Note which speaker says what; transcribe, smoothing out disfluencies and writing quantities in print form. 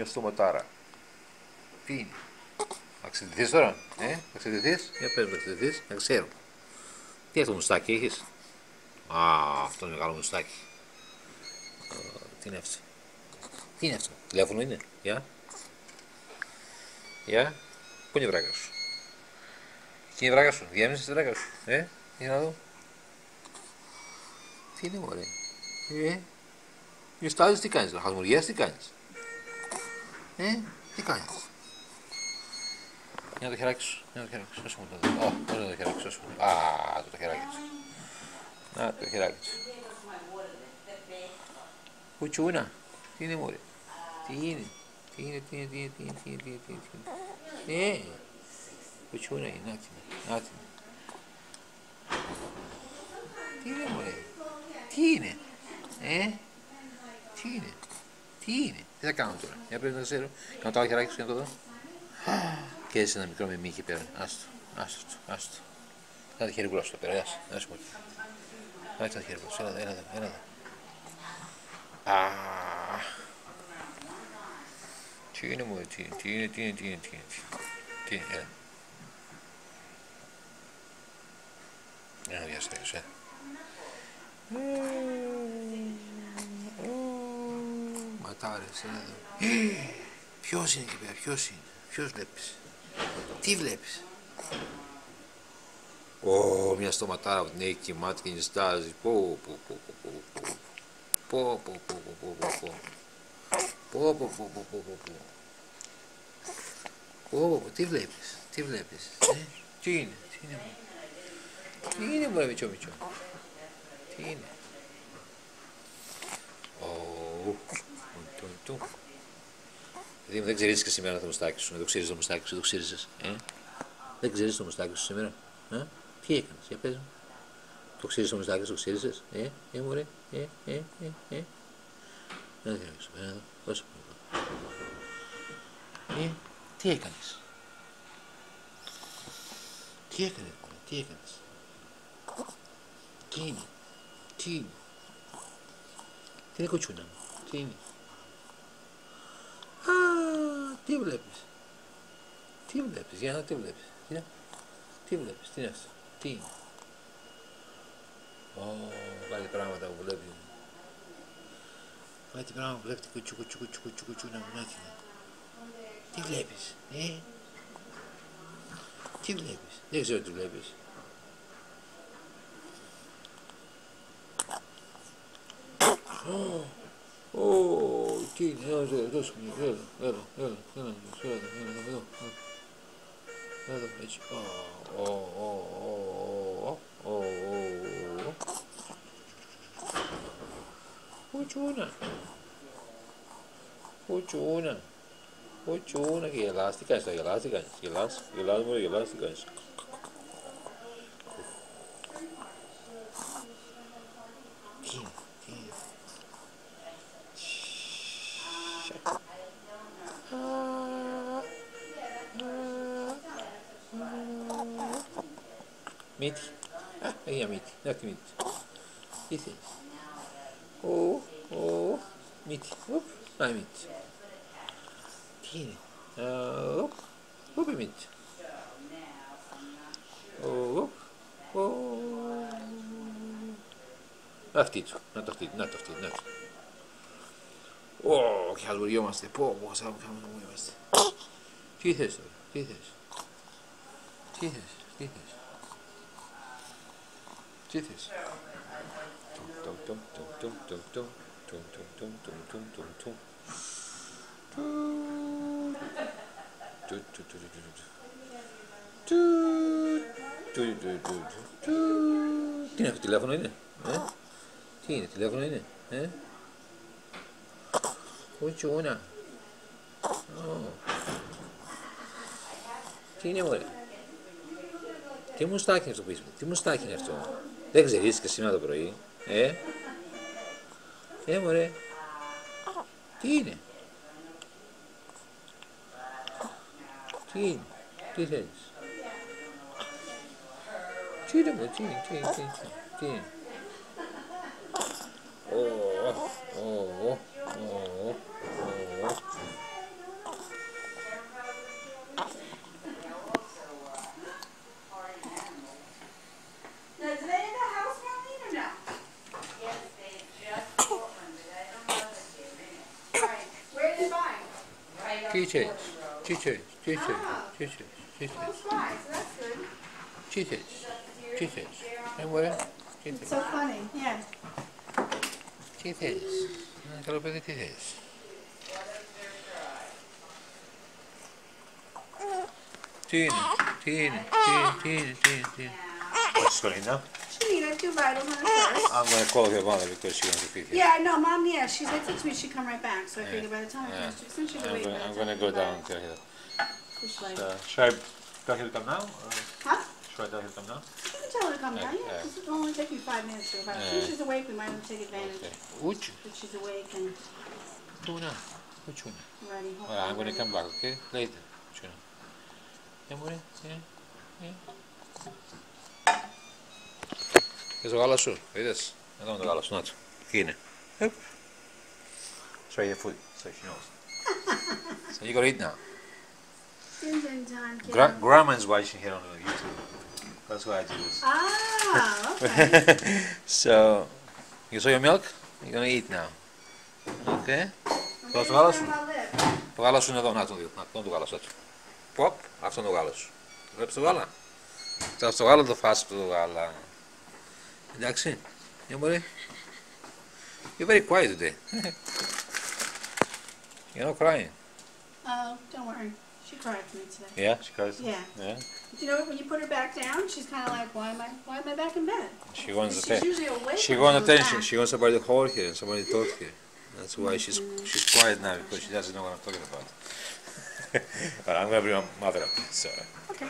Speaker 1: Μια στοματάρα. Τι είναι? Θα ξεδηθείς τώρα, θα ξεδηθείς? Για πες μου, θα ξεδηθείς, να ξέρω. Τι αυτό μουστάκι έχεις? Α, αυτό είναι μεγάλο μουστάκι. Τι είναι αυτό? Τι είναι αυτό? Τηλέφωνο είναι? Γεια. Πού είναι η βράκα σου? Εκεί είναι η βράκα σου, διέμεινες τη βράκα σου, για να δω. Τι είναι μωρέ? Νιστάζεις, τι κάνεις, χασμουριές, τι κάνεις? Τι κάνεις? Για το χεράκι σου, για το χεράκι σου, όσο μου το δω. Ω, το χεράκι σου, όσο μου το δω. Α, το χεράκι σου. Να, το χεράκι σου. Κουτσούνα, τι είναι μωρέ? Τι είναι? Τι είναι? Κουτσούνα είναι, να την. Τι είναι μωρέ? Τι είναι? Τι είναι? Τι θα κάνω τώρα? Για πρέπει να ξέρω. Να το άλλο χεράκι σου για να το δω. Και έτσι ένα μικρό μιμί εκεί πέρα. Άστο. Κάνε χέρι γλώσσα πέρα, άσε μου. Κάνε χέρι γλώσσα, έλα εδώ. Τι είναι μωρέ, τι είναι, έλα. Να διαστέγεις, Ματάρες, έλα εδώ. Ποιος είναι εκεί πέρα, ποιος βλέπεις? Τι βλέπεις? Μια στοματάρα που την έχει κοιμάται και νιστάζει. Τι βλέπεις? Τι είναι μωρέ μητσό? Τι είναι? Δεν ξερίζεις και σήμερα το μουστάκι σου, δεν το ξερίζεις το μουστάκι σου, το ξερίζεις, δεν ξερίζεις το μουστάκι σου σήμερα, τι έκανες, για πες μου, το ξερίζεις το μουστάκι σου, το ξερίζεις, μωρέ, να διαβάσω, δώσε μου, τι έκανες, τι έκανες, τι είναι κοτσούνα μου, τι είναι? Τι βλέπεις, για να τι βλέπεις, τι είναι αυτό, τι είναι? Κάτι πράγματα που βλέπει, κουτσούνα μου, να την. Τι βλέπεις, δεν ξέρω τι βλέπεις. Τι είναι, δώσε μου, έλα, εδώ, έτσι, Κουτσούνα, και γελάς, τι κάνεις, γελάς, μωρέ, γελάς, τι κάνεις? Τι είναι? Μύτη, για μύτη, να τη μύτη. Τι θέλεις? Μύτη, να η μύτη. Τι είναι? Η μύτη. Αυτή του, να το αυτή. Και χαλουριόμαστε, χαλουριόμαστε. Τι θες τώρα, τι θες? Τι είναι αυτό, τηλέφωνο είναι? Τι είναι, τηλέφωνο είναι? Κουτσούνα. Τι είναι μωρέ? Τι μουστάκι είναι αυτό που είσαι? Τι μουστάκι είναι αυτό? Δεν ξερίζεις και σήμερα το πρωί, μωρέ. Τι είναι? Τι θέλεις? Τι είναι μωρέ, τι είναι? Key change. Key change. Key change. Key change. Key change.
Speaker 2: That's right, so that's good.
Speaker 1: Key change. Key change. Don't worry. Key
Speaker 2: It's
Speaker 1: change.
Speaker 2: so funny, yeah.
Speaker 1: Key change. Καλό παιδί τι θες. Τι είναι. Τι είναι. Τι είναι. Τι είναι. What's going on?
Speaker 2: She needed two vitamins first.
Speaker 1: I'm going to call her mother because she wants to feed you.
Speaker 2: Yeah, no, Mom, yeah, she said to me she'd come right back, so I figured by the time I finish, since she's awake,
Speaker 1: I'm going to go down and tell her.
Speaker 2: She's like,
Speaker 1: Should I tell her to come now? Or
Speaker 2: huh?
Speaker 1: should I tell her to come now?
Speaker 2: You can tell her to come down, yeah. This will only take you 5 minutes to about. Since she's awake, we might want to take advantage
Speaker 1: Which?
Speaker 2: that she's awake and
Speaker 1: Tuna. Which one?
Speaker 2: ready.
Speaker 1: Alright, I'm going to come back, okay? Later. Tuna. Yeah, boy? Yeah. Yeah. Θες το γάλα σου, είδες, εδώ είναι το γάλα σου, να το, εκεί είναι. Try your food, so she knows. So you gotta eat now.
Speaker 2: Dinner time, kid.
Speaker 1: Grandma's watching here on YouTube. That's why I do this.
Speaker 2: Ah, okay.
Speaker 1: So, you saw your milk? You're gonna eat now. Okay? Θες το γάλα σου. Το γάλα σου είναι εδώ, να το δει, αυτό είναι το γάλα σου. Ποπ, αυτό είναι το γάλα σου. Βλέπεις το γάλα. Θες το γάλα, το φας το γάλα. Εντάξει, για μπορεί. You're very quiet today. You're not crying.
Speaker 2: Oh, don't worry. She cried for me today.
Speaker 1: Yeah, she cries.
Speaker 2: Yeah.
Speaker 1: Yeah.
Speaker 2: But you know what? When you put her back down, she's kind of like, why am I back in bed?
Speaker 1: She wants
Speaker 2: She's
Speaker 1: attention.
Speaker 2: usually awake.
Speaker 1: She
Speaker 2: when
Speaker 1: wants
Speaker 2: goes
Speaker 1: attention.
Speaker 2: back.
Speaker 1: She wants somebody to hold her and somebody to talk to her. That's why she's quiet now because she doesn't know what I'm talking about. But I'm gonna bring my mother up. So.
Speaker 2: Okay.